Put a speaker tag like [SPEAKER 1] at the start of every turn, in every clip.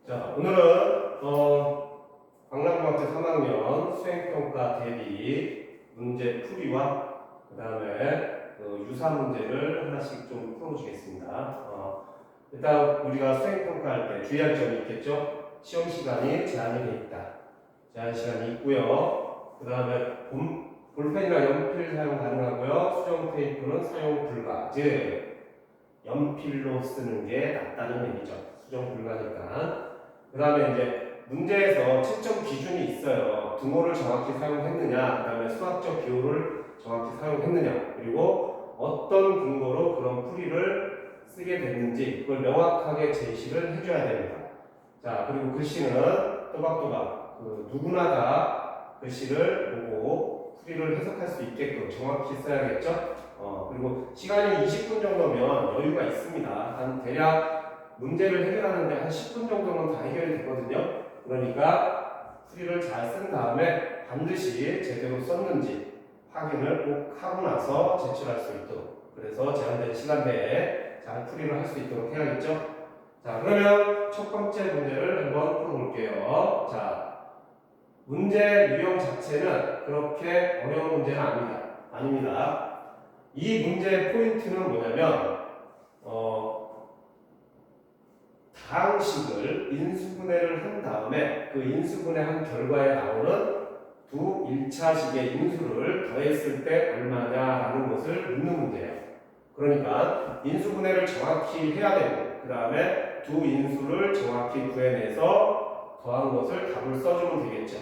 [SPEAKER 1] 자, 오늘은 강남고등학교 3학년 수행평가 대비 문제 풀이와 그 다음에 유사 문제를 하나씩 좀 풀어주겠습니다. 일단 우리가 수행평가할 때 주의할 점이 있겠죠? 시험 시간이 제한이 돼 있다. 제한 시간이 있고요. 그 다음에 볼펜이나 연필 사용 가능하고요. 수정 테이프는 사용 불가. 즉 연필로 쓰는 게 낫다는 얘기죠. 수정 불가니까. 그 다음에 이제 문제에서 채점 기준이 있어요. 등호를 정확히 사용했느냐, 그 다음에 수학적 기호를 정확히 사용했느냐, 그리고 어떤 근거로 그런 풀이를 쓰게 됐는지 그걸 명확하게 제시를 해줘야 됩니다. 자, 그리고 글씨는 또박또박 누구나 다 글씨를 보고 풀이를 해석할 수 있게끔 정확히 써야겠죠. 그리고 시간이 20분 정도면 여유가 있습니다. 한 대략 문제를 해결하는데 한 10분 정도면 다 해결이 되거든요. 그러니까 풀이를 잘 쓴 다음에 반드시 제대로 썼는지 확인을 꼭 하고 나서 제출할 수 있도록, 그래서 제한된 시간 내에 잘 풀이를 할 수 있도록 해야겠죠. 자, 그러면 첫 번째 문제를 한번 풀어볼게요. 자, 문제 유형 자체는 그렇게 어려운 문제는 아닙니다. 이 문제의 포인트는 뭐냐면 다항식을 인수분해를 한 다음에 그 인수분해한 결과에 나오는 두 1차식의 인수를 더했을 때 얼마냐라는 것을 묻는 문제예요. 그러니까 인수분해를 정확히 해야 되고 그 다음에 두 인수를 정확히 구해내서 더한 것을 답을 써주면 되겠죠.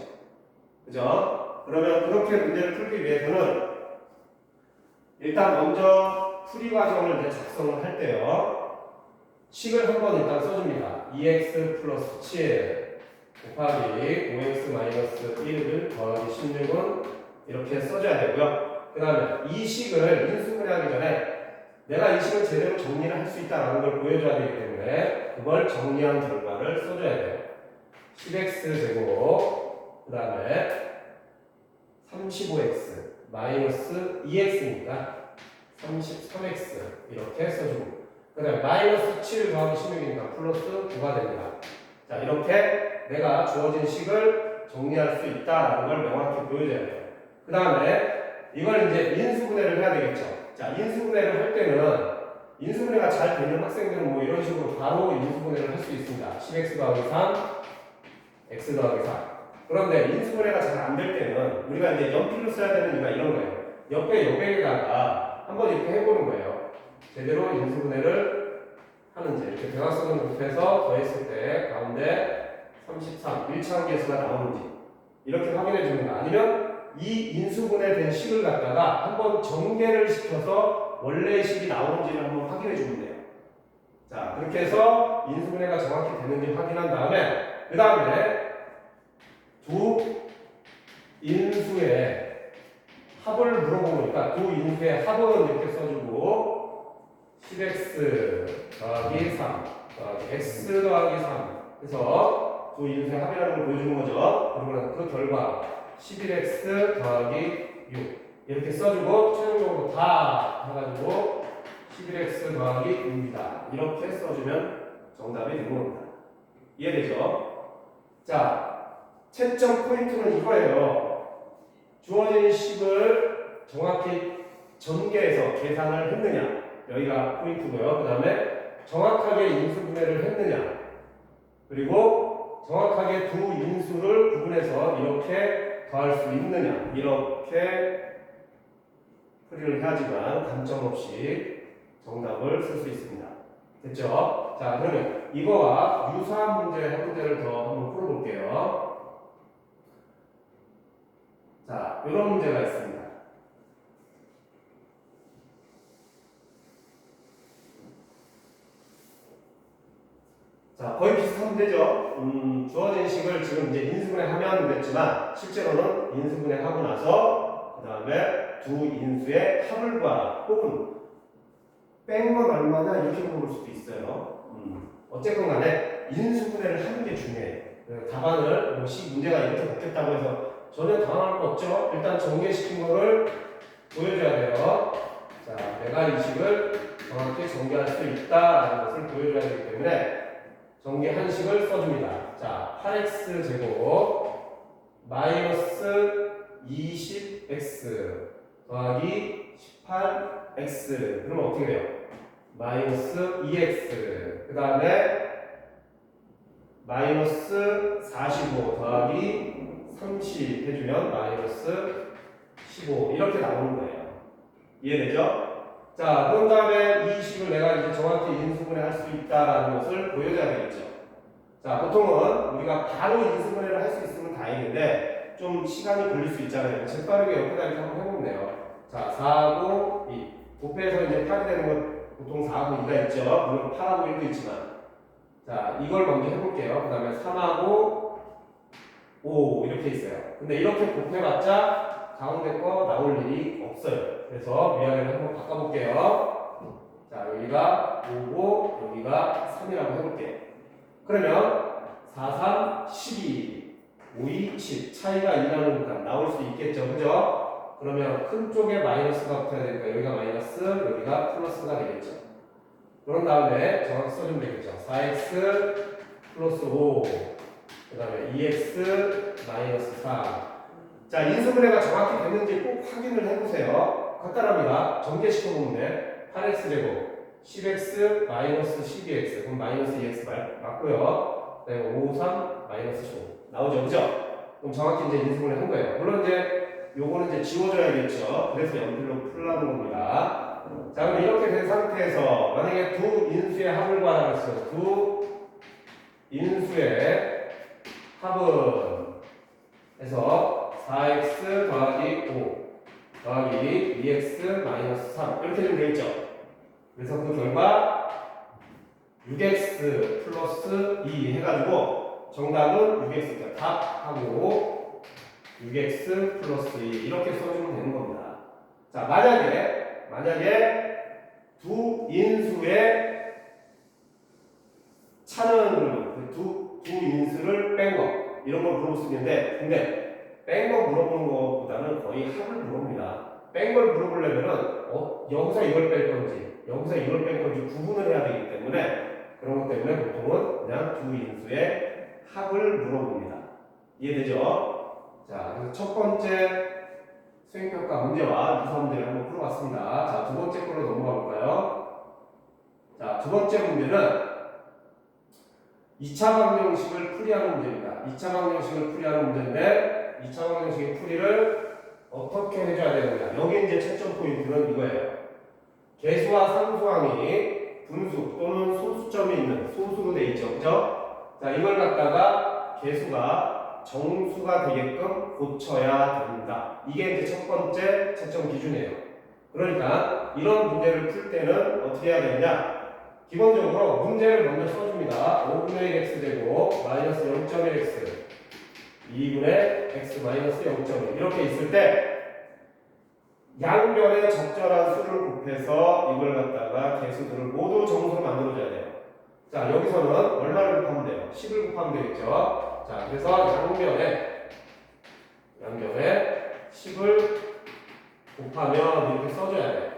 [SPEAKER 1] 그죠? 그러면 그렇게 문제를 풀기 위해서는 일단 먼저 풀이 과정을 작성을 할 때요. 식을 한번 일단 써줍니다. 2x 플러스 7 곱하기 5x 마이너스 1을 더하기 16은 이렇게 써줘야 되고요. 그 다음에 이 식을 인수분해하기 전에 내가 이 식을 제대로 정리를 할 수 있다는 걸 보여줘야 되기 때문에 그걸 정리한 결과를 써줘야 돼요. 10x 제곱 그 다음에 35x 마이너스 2x니까 33x 이렇게 써주고 그 다음에 마이너스 7 더하기 16이니까 플러스 9가 됩니다. 자, 이렇게 내가 주어진 식을 정리할 수 있다라는 걸 명확히 보여줘야 돼요. 그 다음에 이걸 이제 인수분해를 해야 되겠죠. 자, 인수분해를 할 때는 인수분해가 잘 되는 학생들은 뭐 이런 식으로 바로 인수분해를 할 수 있습니다. 10x 더하기 3, x 더하기 4. 그런데 인수분해가 잘 안 될 때는 우리가 이제 연필로 써야 되는 이유가 이런 거예요. 옆에 여백에다가 한번 이렇게 해보는 거예요. 제대로 인수분해를 하는지 이렇게 대각선을 곱해서 더했을 때 가운데 33, 1차 함계수가 나오는지 이렇게 확인해 주는 거. 아니면 이 인수분해된 식을 갖다가 한번 전개를 시켜서 원래의 식이 나오는지를 한번 확인해 주면 돼요. 자, 그렇게 해서 인수분해가 정확히 되는지 확인한 다음에 그 다음에 두 인수의 합을 물어보니까 두 인수의 합은 이렇게 써주고 10x 더하기 3 더하기 x 더하기 3 해서 두 인수의 합이라는 걸 보여주는 거죠. 그러면 그 결과 11x 더하기 6 이렇게 써주고 최종적으로 다 해가지고 11x 더하기 6이다 이렇게 써주면 정답이 되는 겁니다. 이해되죠? 자, 채점 포인트는 이거예요. 주어진 식을 정확히 전개해서 계산을 했느냐, 여기가 포인트고요. 그 다음에 정확하게 인수분해를 했느냐, 그리고 정확하게 두 인수를 구분해서 이렇게 더할 수 있느냐, 이렇게 풀이를 해야지만 감점 없이 정답을 쓸 수 있습니다. 됐죠? 자, 그러면 이거와 유사한 문제 한 문제를 더 한번 풀어볼게요. 자, 이런 문제가 있습니다. 자, 거의 비슷한 문제죠. 주어진 식을 지금 이제 인수분해 하면 됐지만 실제로는 인수분해 하고 나서 그 다음에 두 인수의 합을 구하라 혹은 뺀 건 얼마냐 이렇게 물어볼 수도 있어요. 어쨌건 간에 인수분해를 하는 게 중요해요. 답안을 문제가 이렇게 바뀌었다고 해서 전혀 당황할 거 없죠. 일단 전개시킨 거를 보여줘야 돼요. 자, 내가 이 식을 정확히 전개할 수 있다라는 것을 보여줘야 되기 때문에 전개 한식을 써줍니다. 자, 8x 제곱 마이너스 20x 더하기 18x. 그러면 어떻게 돼요? 마이너스 2x. 그 다음에 마이너스 45 더하기 30 해주면 마이너스 15 이렇게 나오는 거예요. 이해되죠? 자, 그런 다음에 이 식을 내가 이제 정확히 인수분해 할 수 있다라는 것을 보여줘야 되겠죠. 자, 보통은 우리가 바로 인수분해를 할 수 있으면 다행인데 좀 시간이 걸릴 수 있잖아요. 재빠르게 옆에다 이렇게 한번 해보네요. 자, 4하고 2 곱해서 이제 8이 되는 건 보통 4하고 2가 있죠. 물론 8하고 1도 있지만. 자, 이걸 먼저 해볼게요. 그 다음에 3하고 5 이렇게 있어요. 근데 이렇게 곱해봤자 가운데 거 나올 일이 없어요. 그래서 위아래를 한번 바꿔볼게요. 자, 여기가 5고 여기가 3이라고 해볼게요. 그러면 4, 3, 12, 5, 2, 10 차이가 2나누니까 나올 수 있겠죠. 그죠? 그러면 큰 쪽에 마이너스가 붙어야 되니까 여기가 마이너스, 여기가 플러스가 되겠죠. 그런 다음에 정확히 써주면 되겠죠. 4x 플러스 5, 그 다음에 2x 마이너스 4. 자, 인수분해가 정확히 됐는지 꼭 확인을 해보세요. 간단합니다. 전개시켜보면 돼. 8x 제곱 10x 마이너스 12x 그럼 마이너스 2x 맞고요. 그 다음에 5, 3 마이너스 15 나오죠. 그죠? 그럼 정확히 이제 인수분해 한 거예요. 물론 이제 요거는 이제 지워줘야겠죠. 그래서 연필로 풀라는 겁니다. 자, 그럼 이렇게 된 상태에서 만약에 두 인수의 합을 구하라고 했어요. 두 인수의 합은 해서 4x 더하기 5 더하기 2x 마이너스 3 이렇게 되면 되겠죠. 그래서 그 결과 6x 플러스 2 해가지고 정답은 6x죠. 답하고 6x 플러스 2 이렇게 써주면 되는 겁니다. 자, 만약에 두 인수의 차는 그러면 두 인수를 뺀 거 이런 걸 물어볼 수 있는데 근데 뺀 거 물어보는 것보다는 거의 합을 물어봅니다. 뺀 걸 물어보려면은 여기서 이걸 뺄 건지 여기서 이걸 뺄 건지 구분을 해야 되기 때문에 그런 것 때문에 보통은 그냥 두 인수의 합을 물어봅니다. 이해되죠? 자, 그래서 첫 번째 수행평가 문제와 유사 문제를 한번 풀어봤습니다. 자, 두 번째 걸로 넘어가 볼까요? 자, 두 번째 문제는 2차 방정식을 풀이하는 문제입니다. 2차 방정식을 풀이하는 문제인데 2차 방정식의 풀이를 어떻게 해줘야 되느냐. 여기 이제 채점 포인트는 이거예요. 개수와 상수항이 분수 또는 소수점이 있는 소수로 돼 있죠. 그죠? 자, 이걸 갖다가 개수가 정수가 되게끔 고쳐야 된다. 이게 이제 첫 번째 채점 기준이에요. 그러니까 이런 문제를 풀 때는 어떻게 해야 되느냐? 기본적으로 문제를 먼저 써줍니다. 5분의 1 x제곱 마이너스 0.1x 2분의 x 마이너스 0.1 이렇게 있을 때 양변에 적절한 수를 곱해서 이걸 갖다가 개수들을 모두 정수로 만들어줘야 돼요. 자, 여기서는 얼마를 곱하면 돼요? 10을 곱하면 되겠죠. 자, 그래서 양변에 10을 곱하면 이렇게 써줘야 돼.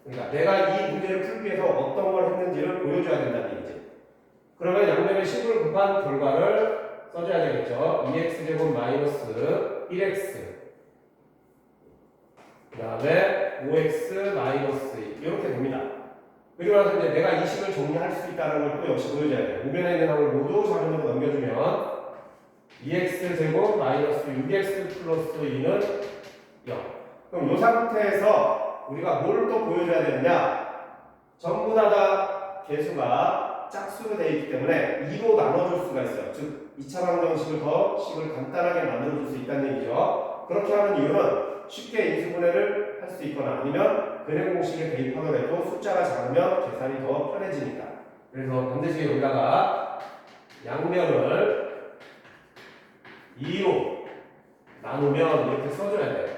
[SPEAKER 1] 그러니까 내가 이 문제를 풀기 위해서 어떤 걸 했는지를 보여줘야 된다는 얘기지. 그러면 양변에 10을 곱한 결과를 써줘야 되겠죠. 2x제곱 마이너스 1x 그 다음에 5x 마이너스 2 이렇게 됩니다. 그리고 나서 이제 내가 이 식을 정리할 수 있다는 걸 또 역시 보여줘야 돼요. 우변에 있는 항을 모두 자변으로 넘겨주면 2x제곱 마이너스 6x 플러스 2는 0. 그럼 이 상태에서 우리가 뭘 또 보여줘야 되느냐? 전부 다 개수가 짝수로 되어 있기 때문에 2로 나눠줄 수가 있어요. 즉 2차 방정식을 더 식을 간단하게 만들어줄 수 있다는 얘기죠. 그렇게 하는 이유는 쉽게 인수분해를 할 수 있거나 아니면 근해 공식에 대입하더라도 숫자가 작으면 계산이 더 편해지니까. 그래서 반드시 여기다가 양면을 2로 나누면 이렇게 써줘야 돼요.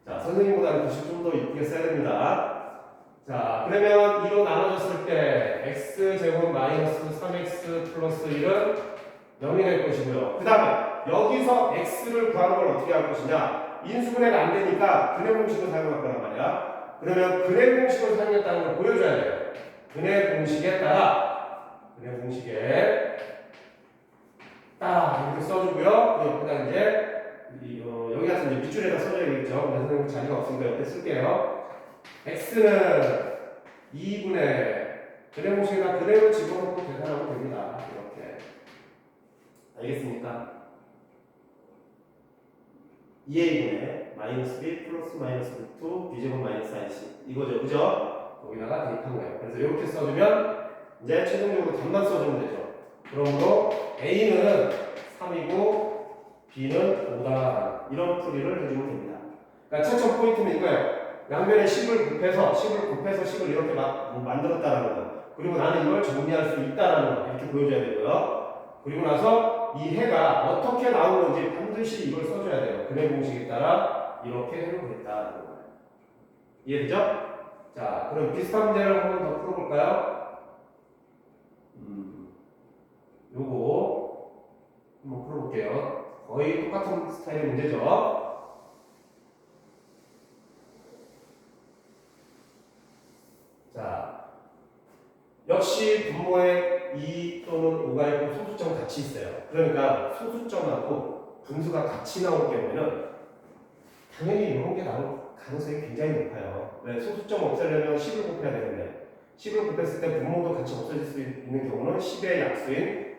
[SPEAKER 1] 자, 선생님보다는 글씨 좀 더 이쁘게 써야 됩니다. 자, 그러면 2로 나눠졌을 때 x제곱 마이너스 3x 플러스 1은 0이 될 것이고요. 그 다음에 여기서 x를 구하는 걸 어떻게 할 것이냐? 인수분해가 안 되니까 근해 공식을 사용할 거란 말이야. 그러면 근해 공식을 사용했다는 걸 보여줘야 돼요. 근해 공식에 따라 근해 공식에 딱 이렇게 써주고요. 그 옆에다 이제 여기 가서 이제 밑줄에다 써줘야겠죠. 근데 선생님 자리가 없으니까 옆에 쓸게요. x는 2분의 근해 공식에다 그대로 집어넣고 계산하면 됩니다. 이렇게. 알겠습니까? 2a분의 마이너스 b 플러스 마이너스 b2 b제곱 마이너스 ic 이거죠. 그죠? 거기다가 대입한 거예요. 그래서 이렇게 써주면 이제 최종적으로 답만 써주면 되죠. 그러므로 a는 3이고 b는 5다. 이런 풀이를 해주면 됩니다. 그러니까 최초 포인트는 이거예요. 양변에 10을 곱해서 10을 이렇게 만들었다라는 거. 그리고 나는 이걸 정리할 수 있다라는 거. 이렇게 보여줘야 되고요. 그리고 나서 이 해가 어떻게 나오는지 반드시 이걸 써줘야 돼요. 근해 공식에 따라 이렇게 해놓겠다라는 거예요. 이해되죠? 자, 그럼 비슷한 문제를 한번 더 풀어볼까요? 요거 한번 풀어볼게요. 거의 똑같은 스타일의 문제죠. 자, 역시 분모에 2 또는 5가 있고 소수점 같이 있어요. 그러니까 소수점하고 분수가 같이 나올 경우에는 당연히 이런 게 나올 가능성이 굉장히 높아요. 왜? 소수점 없애려면 10을 곱해야 되는데 10을 곱했을 때 분모도 같이 없어질 수 있는 경우는 10의 약수인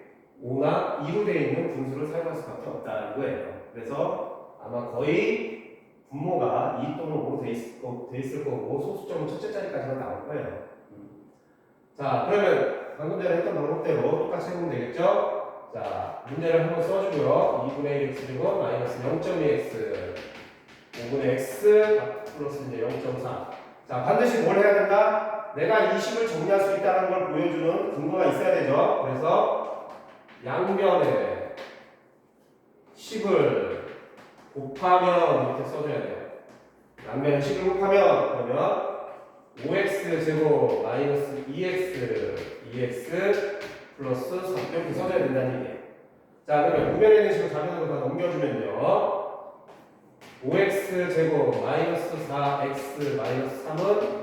[SPEAKER 1] 5나 2로 되어 있는 분수를 사용할 수밖에 없다 이거예요. 그래서 아마 거의 분모가 2 또는 5로 돼 있을 거고 소수점은 첫째 자리까지만 나올 거예요. 자, 그러면 방금 전에 했던 방법대로 똑같이 해보면 되겠죠? 자, 문제를 한번 써주고요. 2분의 1x 제곱 마이너스 0.2x 5분의 x 플러스 이제 0.4. 자, 반드시 뭘 해야 된다? 내가 이 식을 정리할 수 있다는 걸 보여주는 근거가 있어야 되죠. 그래서 양변에 10을 곱하면 이렇게 써줘야 돼요. 양변에 10을 곱하면 그러면 5x 제곱 마이너스 2x 플러스 3 이렇게 써줘야 된다는 얘기예요. 자, 그러면 우변에 있는 식을 좌변으로 다 넘겨주면요. 5x 제곱 마이너스 4x 마이너스 3은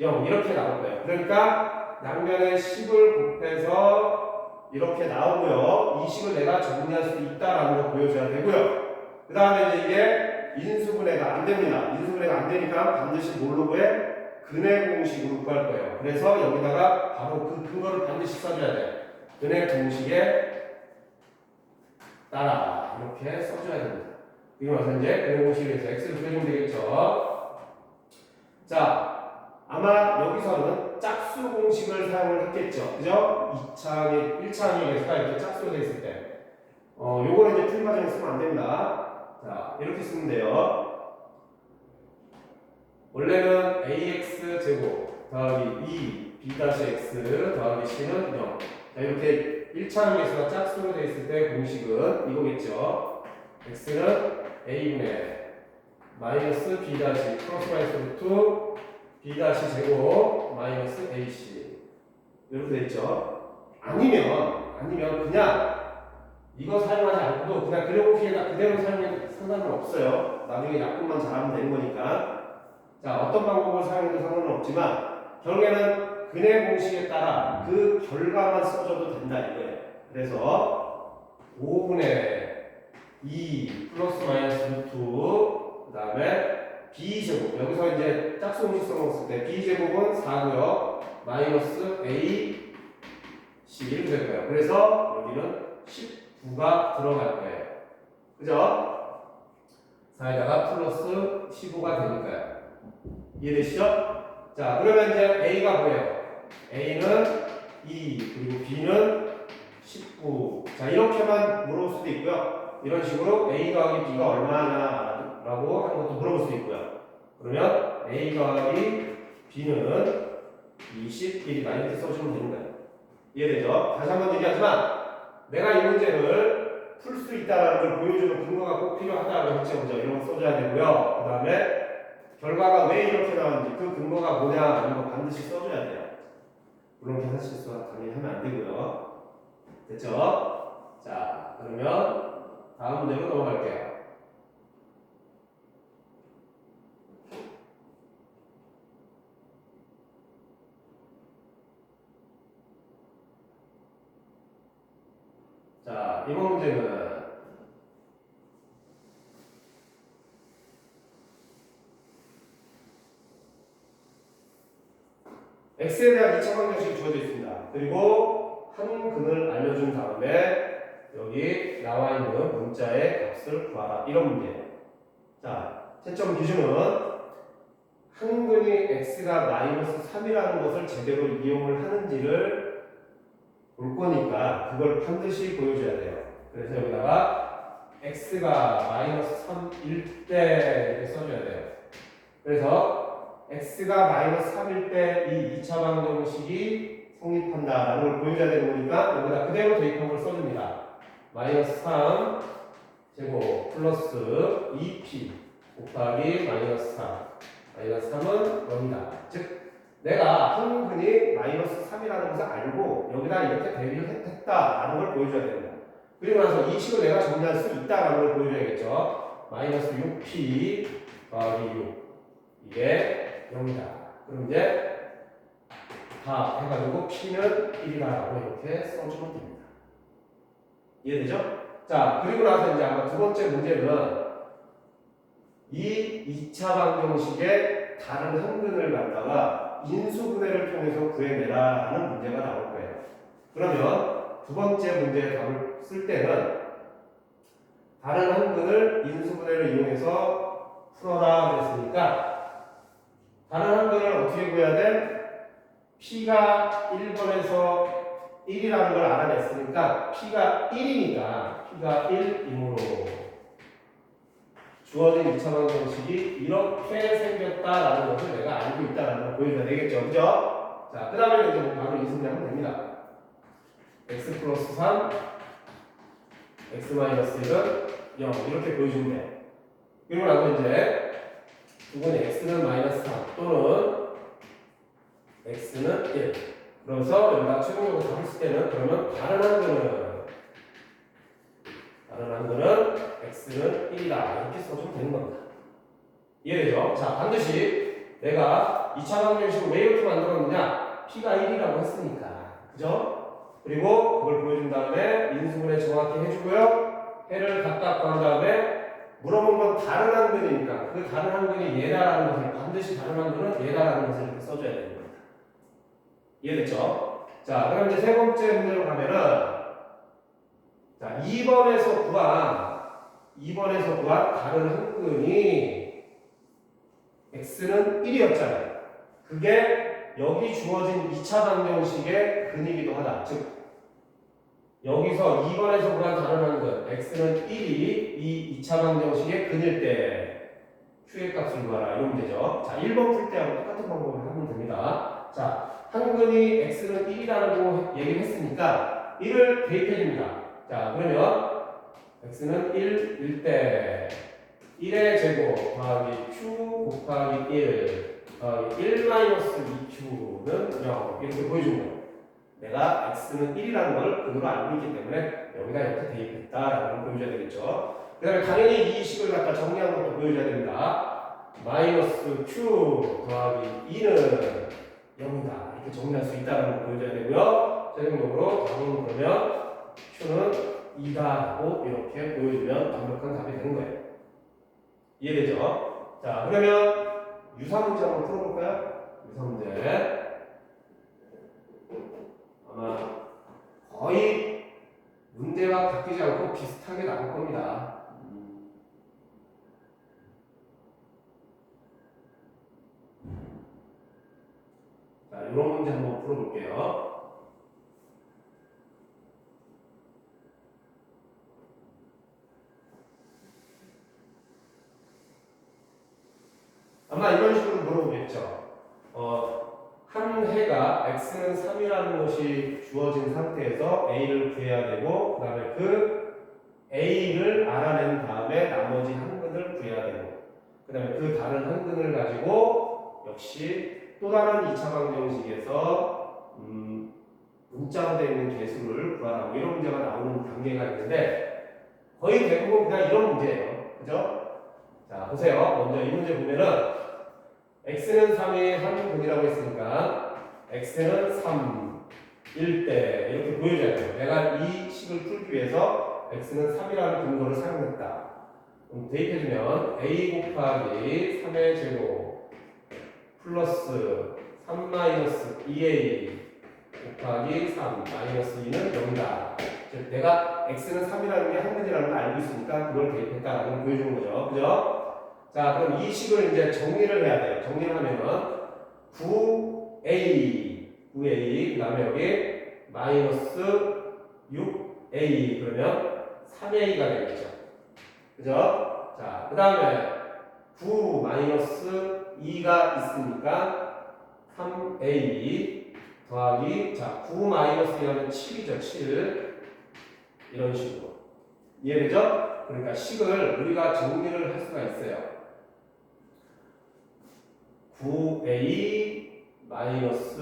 [SPEAKER 1] 0 이렇게 나올 거예요. 그러니까 양변에 10을 곱해서 이렇게 나오고요. 이 식을 내가 정리할 수 있다라는 걸 보여줘야 되고요. 그 다음에 이제 이게 인수분해가 안 됩니다. 인수분해가 안 되니까 반드시 뭘로 구해? 근해 공식으로 구할 거예요. 그래서 여기다가 바로 그 근거를 반드시 써줘야 돼요. 근해 공식에 따라 이렇게 써줘야 됩니다. 이거 나서 이제 근해 공식에서 x를 빼주면 되겠죠. 자, 아마 여기서는 짝수 공식을 사용을 했겠죠. 그죠? 1차 항의에서 이렇게 짝수로 되어 있을 때. 요거는 이제 풀 과정에 쓰면 안 됩니다. 자, 이렇게 쓰면 돼요. 원래는 ax 제곱 더하기 2b-x 더하기 c는 0. 자, 이렇게 1차 항의에서 짝수로 되어 있을 때 공식은 이거겠죠. x는 a분의 마이너스 b 플러스 마이너스 루트 b 제곱 마이너스 ac 이렇게 되어있죠. 아니면 그냥 이거 사용하지 않고도 그냥 근해 공식에다 그대로 사용해도 상관은 없어요. 나중에 약분만 잘하면 되는 거니까. 자, 어떤 방법을 사용해도 상관은 없지만 결국에는 근해 공식에 따라 그 결과만 써줘도 된다 이거예요. 그래서 5분의 2 플러스 마이너스 루트 그 다음에 b제곱 여기서 이제 짝수 공식 써먹었을 때 b제곱은 4고요 마이너스 a c 이렇게 될 거예요. 그래서 여기는 19가 들어갈 거예요. 그죠? 4에다가 플러스 15가 되니까요. 이해되시죠? 자, 그러면 이제 a가 뭐예요? a는 2 그리고 b는 19. 자, 이렇게만 물어볼 수도 있고요. 이런 식으로 a 더하기 b가 얼마냐 라고 하는 것도 물어볼 수 있고요. 그러면 a 더하기 b는 21이다 이렇게 써주면 되는 거예요. 이해되죠? 다시 한번 얘기하지만 내가 이 문제를 풀 수 있다는 걸 보여주는 근거가 꼭 필요하다고 했죠. 그죠? 이런 거 써줘야 되고요. 그 다음에 결과가 왜 이렇게 나왔는지 그 근거가 뭐냐 이런 거 반드시 써줘야 돼요. 물론 계산 실수가 당연히 하면 안 되고요. 됐죠? 자, 그러면 다음 문제로 넘어갈게요. 이번 문제는 x에 대한 2차 방정식이 주어져 있습니다. 그리고 한 근을 알려준 다음에 여기 나와 있는 문자의 값을 구하라. 이런 문제예요. 자, 채점 기준은 한 근이 x가 마이너스 3이라는 것을 제대로 이용을 하는지를 볼 거니까 그걸 반드시 보여줘야 돼요. 그래서 여기다가 x가 마이너스 3일 때 이렇게 써줘야 돼요. 그래서 x가 마이너스 3일 때 이 2차 방정식이 성립한다라는 걸 보여줘야 되는 거니까 여기다 그대로 대입한 걸 써줍니다. 마이너스 3 제곱 플러스 2p 곱하기 마이너스 4 마이너스 3은 0이다. 즉 내가 한 근이 마이너스 3이라는 것을 알고 여기다 이렇게 대입을 했다라는 걸 보여줘야 됩니다. 그리고 나서 이 식을 내가 정리할 수 있다라는 걸 보여줘야겠죠. 마이너스 6p 더하기 6 이게 0이다. 그럼 이제 다 해가지고 p는 1이다라고 이렇게 써주면 됩니다. 이해되죠? 자, 그리고 나서 이제 아마 두 번째 문제는 이 2차 방정식의 다른 한 근을 갖다가 인수분해를 통해서 구해내라라는 문제가 나올 거예요. 그러면 두 번째 문제의 답을 쓸 때는 다른 한 근을 인수분해를 이용해서 풀어라 그랬으니까 다른 한 근을 어떻게 구해야 돼? p가 1번에서 1이라는 걸 알아냈으니까 p가 1이니까 p가 1이므로 주어진 2차 방정식이 이렇게 생겼다라는 것을 내가 알고 있다라는 걸 보여줘야 되겠죠. 그죠? 자, 그 다음에 이제 바로 이승리하면 됩니다. x 플러스 3 x 마이너스 1은 0 이렇게 보여주면 돼요. 그리고 나서 이제 두분의 x는 마이너스 3 또는 x는 1 그래서 여기다 최종적으로 답을 쓸 때는 그러면 다른 한 근은 x는 1이다 이렇게 써주면 되는 겁니다. 이해되죠? 자, 반드시 내가 2차 방정식을 왜 이렇게 만들었느냐? p가 1이라고 했으니까 그죠? 그리고 그걸 보여준 다음에 인수분해 정확히 해주고요. 해를 각각 구한 다음에 물어본 건 다른 한 근이니까 그 다른 한 근이 얘다라는 것을 반드시 다른 한 근은 얘다라는 것을 이렇게 써줘야 되는 겁니다. 이해됐죠? 자, 그럼 이제 세 번째 문제로 가면은 자, 2번에서 구한 다른 한 근이 x는 1이었잖아요. 그게 여기 주어진 2차 방정식의 근이기도 하다. 즉 여기서 2번에서 구한 다른 한 근 x는 1이 이 2차 방정식의 근일 때 q의 값을 구하라 이런 문제죠. 자, 1번 풀 때하고 똑같은 방법을 하면 됩니다. 자, 한 근이 x는 1이라고 얘기를 했으니까 1을 대입해줍니다. 자, 그러면 x는 1일 때 1의 제곱 더하기 q 곱하기 1 더하기 1 마이너스 2q는 0 이렇게 보여준 거예요. 내가 x는 1이라는 걸 근으로 알고 있기 때문에 여기다 이렇게 대입했다라는 걸 보여줘야 되겠죠. 그 다음에 당연히 이 식을 갖다 정리한 것도 보여줘야 됩니다. 마이너스 q 더하기 2는 0이다 이렇게 정리할 수 있다는 걸 보여줘야 되고요. 최종적으로 답은 그러면 q는 2다라고 이렇게 보여주면 완벽한 답이 되는 거예요. 이해되죠? 자, 그러면 유사 문제 한번 풀어볼까요? 유사 문제 아마 거의 문제가 바뀌지 않고 비슷하게 나올 겁니다. 자, 이런 문제 한번 풀어볼게요. 아마 이런 식으로 물어보겠죠. 한 해가 x는 3이라는 것이 주어진 상태에서 a를 구해야 되고 그 다음에 그 a를 알아낸 다음에 나머지 한 근을 구해야 되고 그 다음에 그 다른 한 근을 가지고 역시 또 다른 2차 방정식에서 문자로 되어 있는 개수를 구하라고 이런 문제가 나오는 단계가 있는데 거의 대부분 그냥 이런 문제예요. 그죠? 자, 보세요. 먼저 이 문제 보면은 x는 3이 한 근이라고 했으니까 x는 3일 때 이렇게 보여줘야 돼요. 내가 이 식을 풀기 위해서 x는 3이라는 근거를 사용했다. 그럼 대입해주면 a 곱하기 3의 제곱 플러스 3 마이너스 2a 곱하기 3 마이너스 2는 0이다. 즉 내가 x는 3이라는 게 한근이라는 걸 알고 있으니까 그걸 대입했다라는 걸 보여주는 거죠. 그죠? 자, 그럼 이 식을 이제 정리를 해야 돼요. 정리를 하면은 9a 그 다음에 여기 마이너스 6a 그러면 3a가 되겠죠. 그죠? 자, 그 다음에 9 마이너스 2가 있으니까 3a 더하기 자 9 마이너스 2하면 7이죠. 7 이런 식으로 이해되죠? 그러니까 식을 우리가 정리를 할 수가 있어요. 9a 마이너스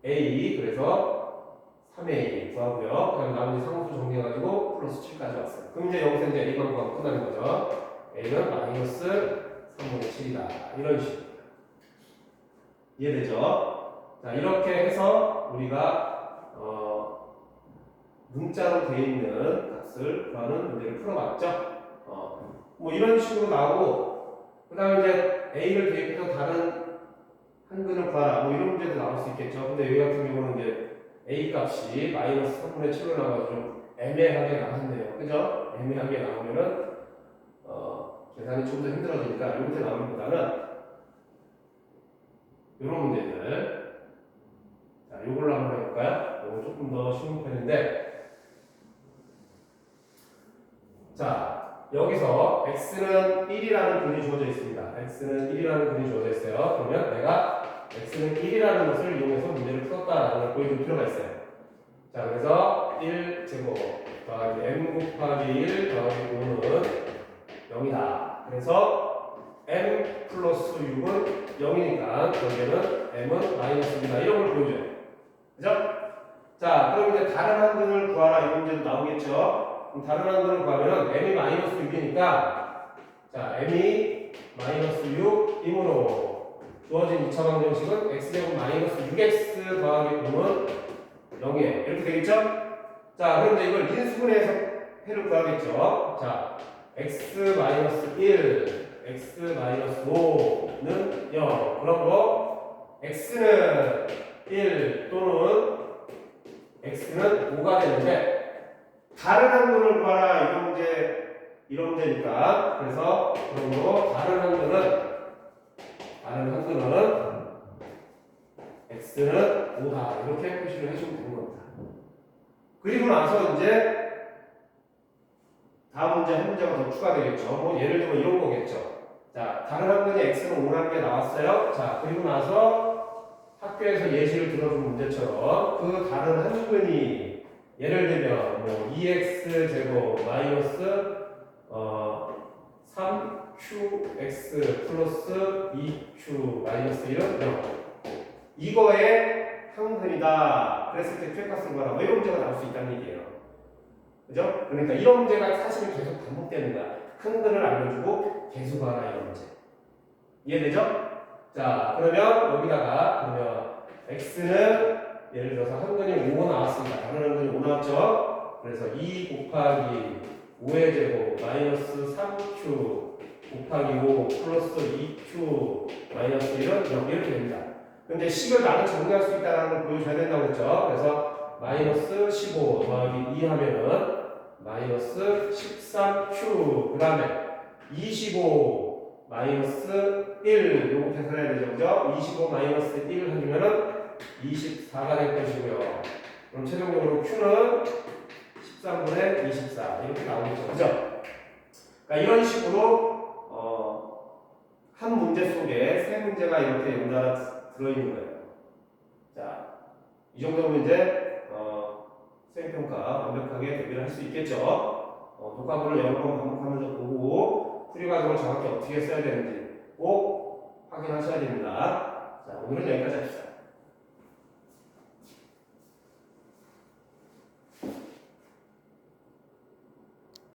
[SPEAKER 1] 6a 그래서 3a 구하고요. 그다음 나머지 상수 정리해가지고 플러스 7까지 왔어요. 그럼 이제 여기서 이제 a만 구하면 끝나는 거죠. a는 마이너스 3분의 7이다. 이런 식으로 이해되죠? 자 이렇게 해서 우리가 문자로 되어 있는 값을 구하는 문제를 풀어봤죠. 뭐 이런 식으로 나오고 그 다음에 이제 a를 대입해서 다른 한근을 구하라 뭐 이런 문제도 나올 수 있겠죠. 근데 여기 같은 경우는 이제 a 값이 마이너스 3분의 7로 나와서 좀 애매하게 나왔네요. 그죠? 애매하게 나오면은 계산이 좀 더 힘들어지니까 이런 문제 나오는 것보다는 이런 문제들 자 요걸로 한번 해볼까요? 이거 조금 더 쉬운 편인데 자 여기서 x는 1이라는 근이 주어져 있습니다. x는 1이라는 근이 주어져 있어요. 그러면 내가 x는 1이라는 것을 이용해서 문제를 풀었다라는 걸 보여줄 필요가 있어요. 자 그래서 1제곱 더하기 m 곱하기 1 더하기 5는 0이다. 그래서 m 플러스 6은 0이니까 결국에는 m은 마이너스입니다. 이런 걸 보여줘요. 그죠? 자 그럼 이제 다른 한근을 구하라 이 문제도 나오겠죠. 그럼 다른 한근을 구하면 m이 마이너스 6이니까 자 m이 마이너스 6이므로 주어진 2차 방정식은 x제곱 마이너스 6x 더하기 5는 0이에요. 이렇게 되겠죠? 자 그럼 이제 이걸 인수분해해서 해를 구하겠죠. 자 x 마이너스 1 x 마이너스 5는 0 그러므로 x는 1 또는 x는 5가 되는데 다른 한근을 구하라 이런 문제니까 그래서 그러므로 다른 한근은 x는 5다 이렇게 표시를 해주면 되는 겁니다. 그리고 나서 이제 다음 문제 한 문제가 더 추가되겠죠. 뭐 예를 들면 이런 거겠죠. 자 다른 한근이 x는 5라는 게 나왔어요. 자 그리고 나서 학교에서 예시를 들어준 문제처럼 그 다른 한근이 예를 들면 뭐 2x 제곱 마이너스 3qx 플러스 2q 마이너스 1은 0 이거의 한근이다. 그랬을 때 최값을 구하라. 뭐 이런 문제가 나올 수 있다는 얘기예요. 그죠? 그러니까 이런 문제가 사실은 계속 반복되는 거야. 한근을 알려주고 계속 구하라 이런 문제. 이해되죠? 자 그러면 여기다가 그러면 x는 예를 들어서 한근이 5 나왔습니다. 다른 한근이 5 나왔죠? 그래서 2 곱하기 5의 제곱 마이너스 3q 곱하기 5 플러스 2q 마이너스 1은 0 이렇게 됩니다. 근데 식을 나는 정리할 수 있다는 걸 보여줘야 된다고 했죠? 그래서 마이너스 15 더하기 2 하면은 마이너스 13q 그 다음에 25 마이너스 1 요거 계산해야 되죠? 그죠? 25 마이너스 1 해주면은 24가 될 것이고요. 그럼 최종적으로 q는 13분의 24 이렇게 나오겠죠. 그죠? 그러니까 이런 식으로 한 문제 속에 세 문제가 이렇게 연달아 들어있는 거예요. 자, 이 정도면 이제 수행평가 완벽하게 대비를 할 수 있겠죠. 독학을 여러 번 반복하면서 보고 풀이 과정을 정확히 어떻게 써야 되는지 꼭 확인하셔야 됩니다. 자, 오늘은 여기까지 합시다.